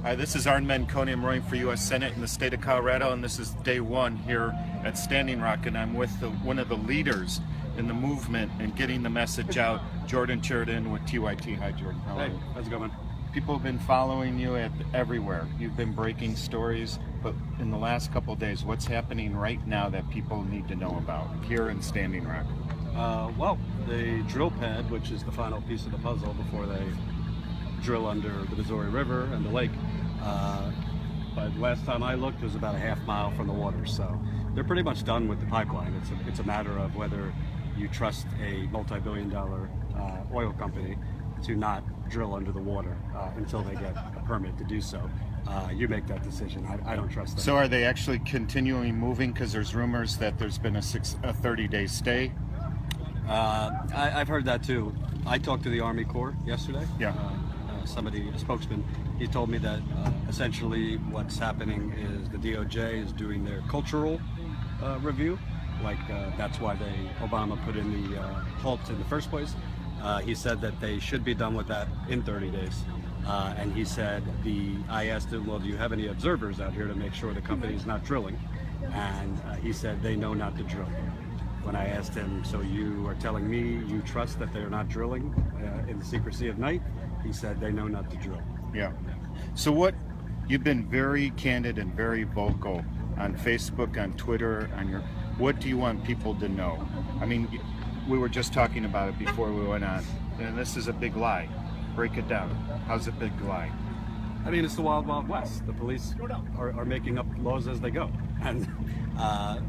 Hi, this is Arent Menconi. I'm running for U.S. Senate in the state of Colorado, and this is day one here at Standing Rock, and I'm with one of the leaders in the movement and getting the message out, Jordan Chariton with TYT. Hi, Jordan. How are you? How's it going? People have been following you everywhere. You've been breaking stories, but in the last couple of days, what's happening right now that people need to know about here in Standing Rock? Well, the drill pad, which is the final piece of the puzzle before they drill under the Missouri River and the lake, but last time I looked, it was about a half mile from the water, so they're pretty much done with the pipeline. It's a matter of whether you trust a multi-billion-dollar oil company to not drill under the water until they get a permit to do so. You make that decision. I don't trust them. So are they actually continuing moving? Because there's rumors that there's been a 30-day stay. I've heard that too. I talked to the Army Corps yesterday. Yeah. A spokesman, he told me that essentially what's happening is the DOJ is doing their cultural review. That's why Obama put in the halt in the first place. He said that they should be done with that in 30 days. And he said, I asked him, well, do you have any observers out here to make sure the company's not drilling? And he said, they know not to drill. When I asked him, so you are telling me you trust that they're not drilling in the secrecy of night? He said, they know not to drill. Yeah. So you've been very candid and very vocal on Facebook, on Twitter, what do you want people to know? I mean, we were just talking about it before we went on, and this is a big lie. Break it down. How's a big lie? I mean, it's the Wild Wild West. The police are making up laws as they go. And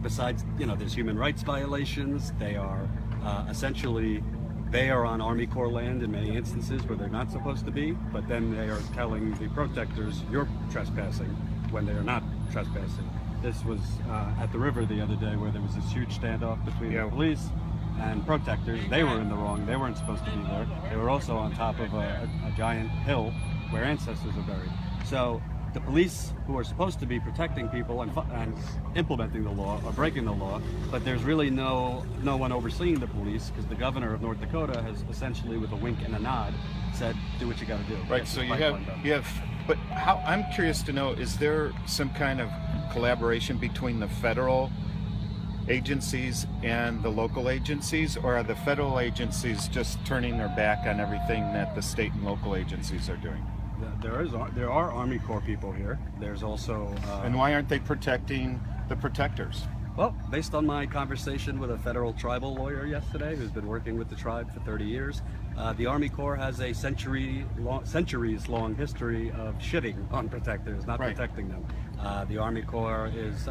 besides, there's human rights violations. They are they are on Army Corps land in many instances where they're not supposed to be, but then they are telling the protectors, you're trespassing, when they are not trespassing. This was at the river the other day where there was this huge standoff between the police and protectors. They were in the wrong. They weren't supposed to be there. They were also on top of a giant hill where ancestors are buried. So the police, who are supposed to be protecting people and implementing the law, are breaking the law, but there's really no one overseeing the police, because the governor of North Dakota has essentially, with a wink and a nod, said, do what you got to do. Right, so you have, but I'm curious to know, is there some kind of collaboration between the federal agencies and the local agencies, or are the federal agencies just turning their back on everything that the state and local agencies are doing? There are Army Corps people here. There's also... and why aren't they protecting the protectors? Well, based on my conversation with a federal tribal lawyer yesterday, who's been working with the tribe for 30 years, the Army Corps has a centuries-long history of shitting on protectors, not protecting them. The Army Corps is,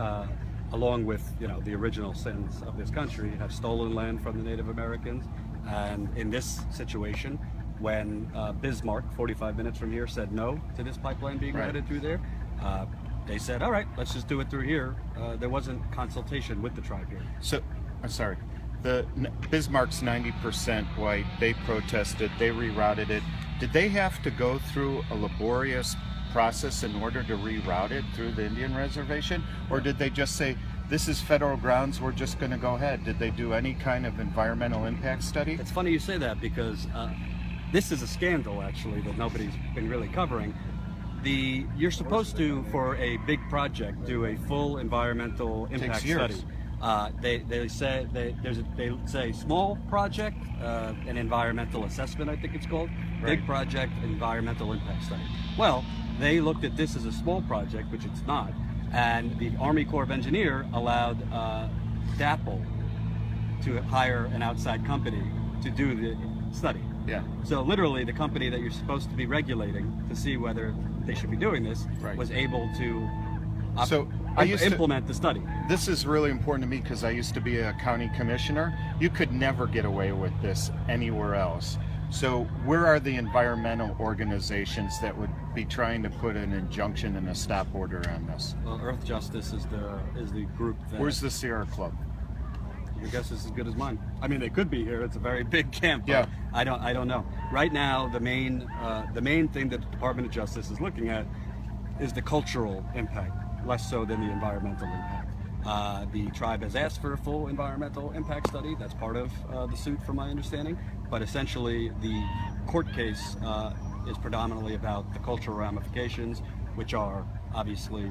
along with the original sins of this country, have stolen land from the Native Americans. And in this situation, when Bismarck, 45 minutes from here, said no to this pipeline being headed through there, they said, all right, let's just do it through here. There wasn't consultation with the tribe here. So, I'm sorry, Bismarck's 90% white, they protested, they rerouted it. Did they have to go through a laborious process in order to reroute it through the Indian reservation? Or did they just say, this is federal grounds, we're just going to go ahead? Did they do any kind of environmental impact study? It's funny you say that, because this is a scandal, actually, that nobody's been really covering. You're supposed to, for a big project, do a full environmental impact study. They say small project, an environmental assessment, I think it's called. Big project, environmental impact study. Well, they looked at this as a small project, which it's not, and the Army Corps of Engineers allowed DAPL to hire an outside company to do the study. Yeah. So literally, the company that you're supposed to be regulating to see whether they should be doing this was able to implement the study. This is really important to me, because I used to be a county commissioner. You could never get away with this anywhere else. So where are the environmental organizations that would be trying to put an injunction and a stop order on this? Well, Earth Justice is the group that... Where's the Sierra Club? Your guess is as good as mine. I mean, they could be here. It's a very big camp. Yeah. I don't know. Right now, the main thing that the Department of Justice is looking at is the cultural impact, less so than the environmental impact. The tribe has asked for a full environmental impact study. That's part of the suit, from my understanding. But essentially, the court case is predominantly about the cultural ramifications, which are obviously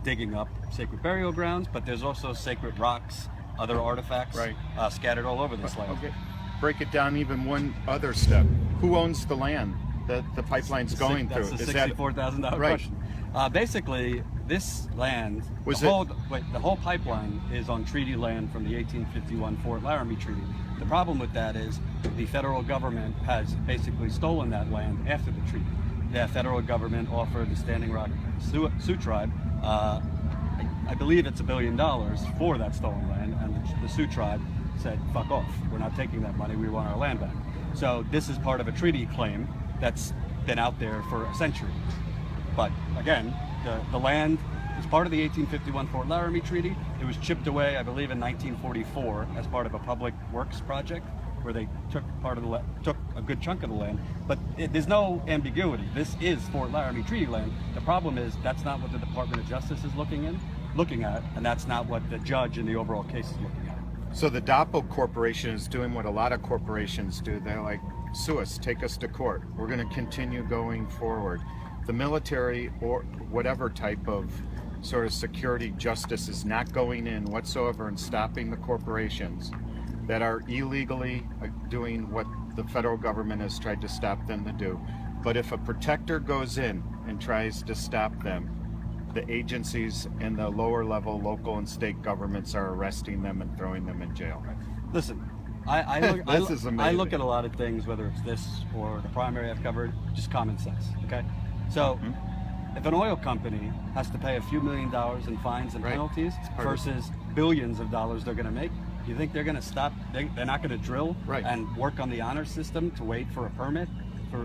digging up sacred burial grounds, but there's also sacred rocks, other artifacts scattered all over this land. Okay. Break it down even one other step. Who owns the land that the pipeline's going through? That's a $64,000 question. Basically, this land, the whole pipeline is on treaty land from the 1851 Fort Laramie Treaty. The problem with that is the federal government has basically stolen that land after the treaty. The federal government offered the Standing Rock Sioux tribe, I believe it's $1 billion for that stolen land, and the Sioux tribe said, fuck off, we're not taking that money, we want our land back. So this is part of a treaty claim that's been out there for a century. But again, the land is part of the 1851 Fort Laramie Treaty. It was chipped away, I believe, in 1944 as part of a public works project where they took a good chunk of the land. But there's no ambiguity. This is Fort Laramie Treaty land. The problem is that's not what the Department of Justice is looking at, and that's not what the judge in the overall case is looking at. So the Doppel Corporation is doing what a lot of corporations do. They're like, sue us, take us to court. We're going to continue going forward. The military or whatever type of sort of security justice is not going in whatsoever and stopping the corporations that are illegally doing what the federal government has tried to stop them to do. But if a protector goes in and tries to stop them, the agencies and the lower level local and state governments are arresting them and throwing them in jail. Listen, I look at a lot of things, whether it's this or the primary I've covered, just common sense, okay? So if an oil company has to pay a few $1 million in fines and penalties versus billions of dollars they're going to make, you think they're going to stop? They're not going to drill and work on the honor system to wait for a permit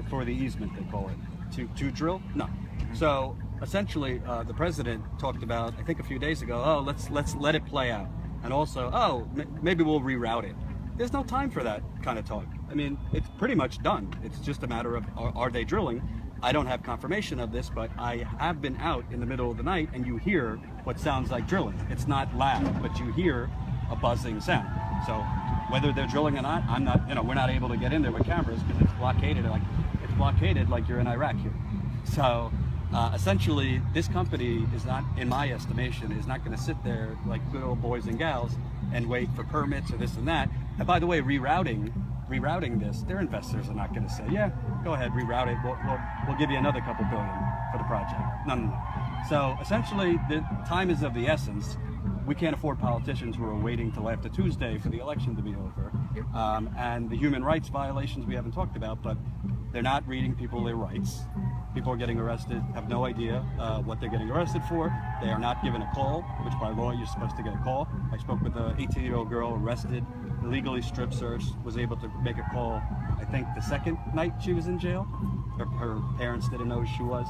for the easement, they call it, to drill? No. So essentially, the president talked about, I think a few days ago, let's let it play out, and also, maybe we'll reroute it. There's no time for that kind of talk. I mean, it's pretty much done. It's just a matter of are they drilling? I don't have confirmation of this, but I have been out in the middle of the night and you hear what sounds like drilling. It's not loud, but you hear a buzzing sound. So whether they're drilling or not, we're not able to get in there with cameras because it's blockaded like you're in Iraq here. So essentially, this company is not, in my estimation, is not going to sit there like good old boys and gals and wait for permits or this and that. And by the way, rerouting this, their investors are not going to say, yeah, go ahead, reroute it. We'll give you another couple billion for the project. No. So essentially, the time is of the essence. We can't afford politicians who are waiting till after Tuesday for the election to be over. And the human rights violations we haven't talked about, but they're not reading people their rights. People are getting arrested, have no idea what they're getting arrested for. They are not given a call, which by law you're supposed to get a call. I spoke with an 18-year-old girl arrested, illegally strip searched, was able to make a call, I think the second night she was in jail. Her parents didn't know who she was.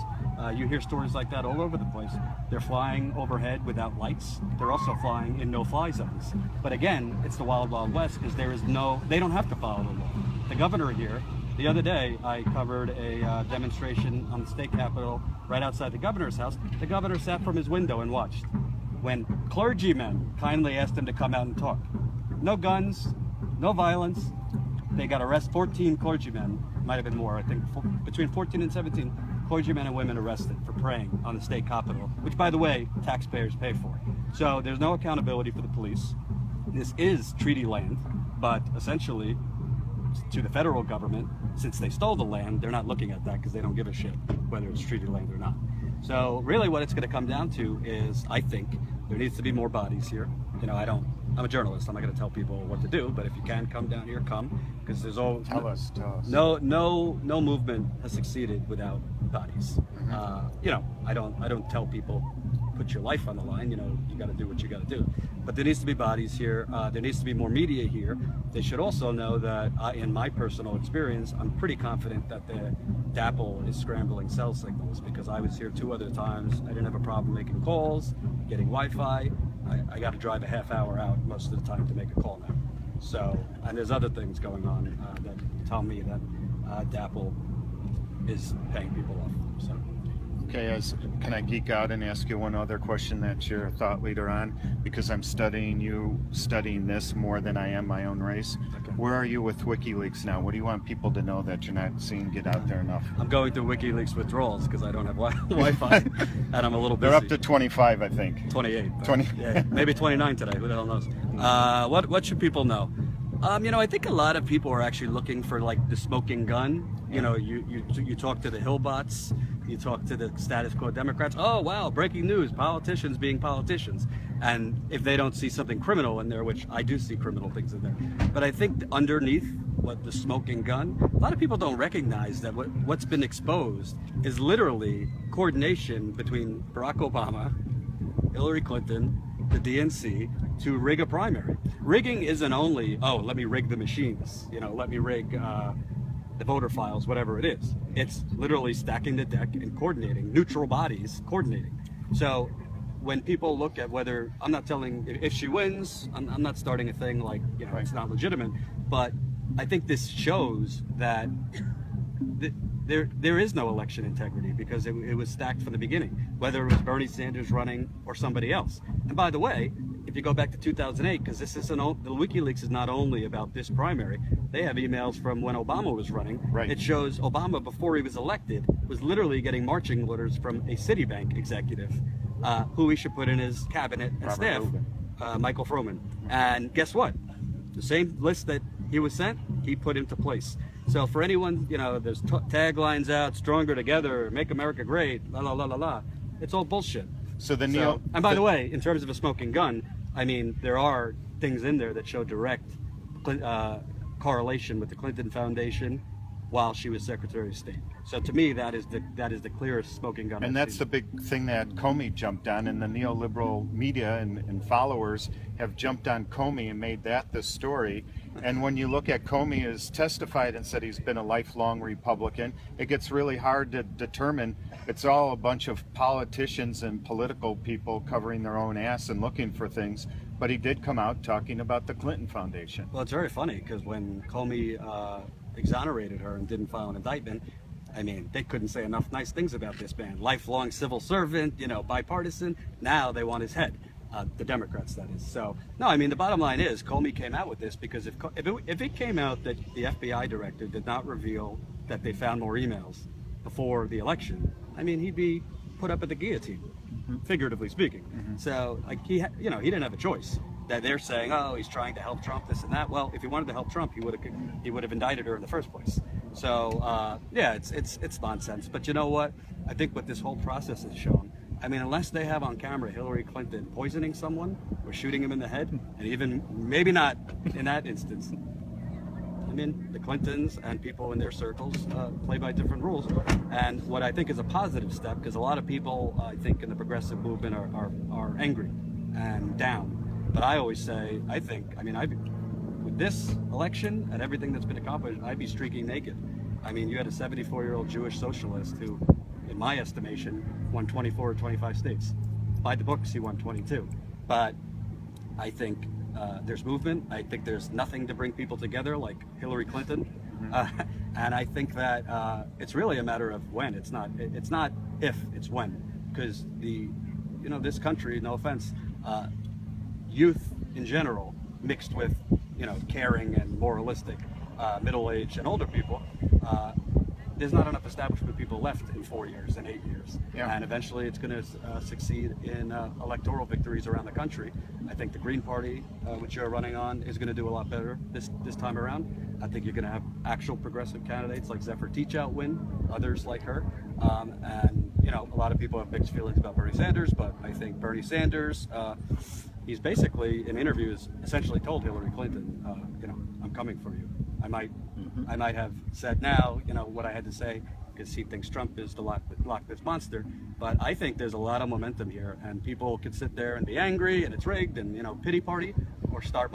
You hear stories like that all over the place. They're flying overhead without lights. They're also flying in no-fly zones. But again, it's the wild, wild west because they don't have to follow the law. The governor here, the other day, I covered a demonstration on the state capitol right outside the governor's house. The governor sat from his window and watched when clergymen kindly asked him to come out and talk. No guns, no violence. They got arrested, 14 clergymen, might have been more, I think between 14 and 17 clergymen and women arrested for praying on the state capitol, which by the way, taxpayers pay for. So there's no accountability for the police. This is treaty land, but essentially to the federal government, since they stole the land, they're not looking at that because they don't give a shit whether it's treaty land or not. So really what it's going to come down to is, I think, there needs to be more bodies here. I'm a journalist. I'm not going to tell people what to do, but if you can come down here, come, because there's all tell us. No movement has succeeded without bodies. I don't tell people put your life on the line. You got to do what you got to do. But there needs to be bodies here. There needs to be more media here. They should also know that, in my personal experience, I'm pretty confident that the DAPL is scrambling cell signals because I was here 2 other times. I didn't have a problem making calls, getting Wi-Fi. I got to drive a half hour out most of the time to make a call now. So, and there's other things going on that tell me that DAPL is paying people off. So. Okay, can I geek out and ask you one other question that you're a thought leader on? Because I'm studying this more than I am my own race. Okay. Where are you with WikiLeaks now? What do you want people to know that you're not seeing get out there enough? I'm going through WikiLeaks withdrawals because I don't have Wi-Fi, and I'm a little busy. They're up to 25, I think. 28. 20. Yeah, maybe 29 today. Who the hell knows? What should people know? I think a lot of people are actually looking for like the smoking gun. You talk to the Hillbots, you talk to the status quo Democrats. Oh wow, breaking news: politicians being politicians. And if they don't see something criminal in there, which I do see criminal things in there, but I think underneath what the smoking gun, a lot of people don't recognize that what's been exposed is literally coordination between Barack Obama, Hillary Clinton, the DNC to rig a primary. Rigging isn't only, oh, let me rig the machines, let me rig the voter files, whatever it is. It's literally stacking the deck and coordinating, neutral bodies coordinating. So when people look at whether, I'm not telling, if she wins, I'm not starting a thing like, it's not legitimate, but I think this shows that there is no election integrity because it was stacked from the beginning, whether it was Bernie Sanders running or somebody else. And by the way, if you go back to 2008, because the WikiLeaks is not only about this primary, they have emails from when Obama was running. Right. It shows Obama, before he was elected, was literally getting marching orders from a Citibank executive who he should put in his cabinet and staff, Michael Froman. And guess what? The same list that he was sent, he put into place. So for anyone, there's taglines out, stronger together, make America great, la la la la la. It's all bullshit. And by the way, in terms of a smoking gun, I mean, there are things in there that show direct correlation with the Clinton Foundation while she was Secretary of State. So to me, that is the clearest smoking gun. And that's the big thing that Comey jumped on, and the neoliberal media and followers have jumped on Comey and made that the story. And when you look at Comey has testified and said he's been a lifelong Republican, it gets really hard to determine. It's all a bunch of politicians and political people covering their own ass and looking for things. But he did come out talking about the Clinton Foundation. Well, it's very funny because when Comey exonerated her and didn't file an indictment, I mean, they couldn't say enough nice things about this man. Lifelong civil servant, bipartisan. Now they want his head. The Democrats, that is. So, no, I mean, the bottom line is Comey came out with this because if it came out that the FBI director did not reveal that they found more emails before the election, I mean, he'd be put up at the guillotine, figuratively speaking. So, like, he didn't have a choice. That they're saying, oh, he's trying to help Trump, this and that. Well, if he wanted to help Trump, he would have indicted her in the first place. So, it's nonsense. But you know what? I think what this whole process has shown, I mean, unless they have on camera Hillary Clinton poisoning someone or shooting him in the head, and even maybe not in that instance, I mean, the Clintons and people in their circles play by different rules. And what I think is a positive step, because a lot of people, I think, in the progressive movement are angry and down. But I always say, with this election and everything that's been accomplished, I'd be streaking naked. I mean, you had a 74-year-old Jewish socialist who, in my estimation, won 24 or 25 states. By the books, he won 22. But I think there's movement. I think there's nothing to bring people together like Hillary Clinton. And I think that it's really a matter of when. It's not if, it's when. Because this country, no offense, youth in general, mixed with, caring and moralistic middle-aged and older people, there's not enough establishment people left in 4 years and 8 years. Yeah. And eventually it's going to succeed in electoral victories around the country. I think the Green Party, which you're running on, is going to do a lot better this time around. I think you're going to have actual progressive candidates like Zephyr Teachout win, others like her. And, a lot of people have mixed feelings about Bernie Sanders, but I think Bernie Sanders, he's basically, in interviews, essentially told Hillary Clinton, I'm coming for you. I might have said now, what I had to say, because he thinks Trump is the Loch Ness monster. But I think there's a lot of momentum here, and people can sit there and be angry, and it's rigged, and pity party, or start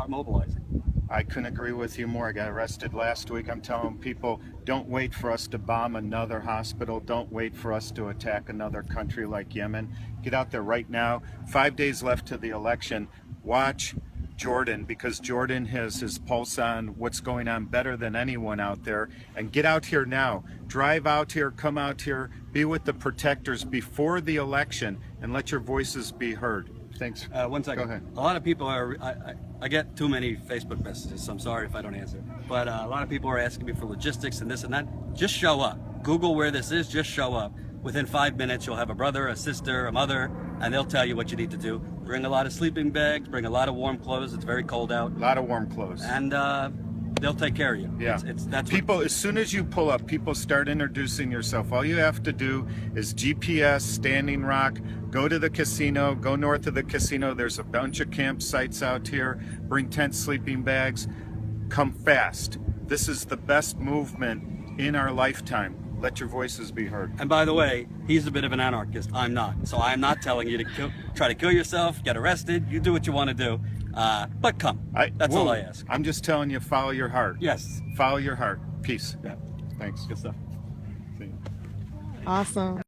mobilizing. I couldn't agree with you more. I got arrested last week. I'm telling people, don't wait for us to bomb another hospital. Don't wait for us to attack another country like Yemen. Get out there right now. 5 days left to the election. Watch Jordan, because Jordan has his pulse on what's going on better than anyone out there. And get out here now. Drive out here, come out here, be with the protectors before the election, and let your voices be heard. Thanks. 1 second. Go ahead. A lot of people are, I get too many Facebook messages, so I'm sorry if I don't answer. But a lot of people are asking me for logistics and this and that. Just show up. Google where this is, just show up. Within 5 minutes, you'll have a brother, a sister, a mother, and they'll tell you what you need to do. Bring a lot of sleeping bags, bring a lot of warm clothes. It's very cold out. A lot of warm clothes. And they'll take care of you. Yeah. That's people, as soon as you pull up, people start introducing yourself. All you have to do is GPS, Standing Rock, go to the casino, go north of the casino. There's a bunch of campsites out here. Bring tent, sleeping bags. Come fast. This is the best movement in our lifetime. Let your voices be heard. And by the way, he's a bit of an anarchist. I'm not. So I'm not telling you to try to kill yourself, get arrested. You do what you want to do. But come. That's all I ask. I'm just telling you, follow your heart. Yes. Follow your heart. Peace. Yeah. Thanks. Good stuff. See you. Awesome.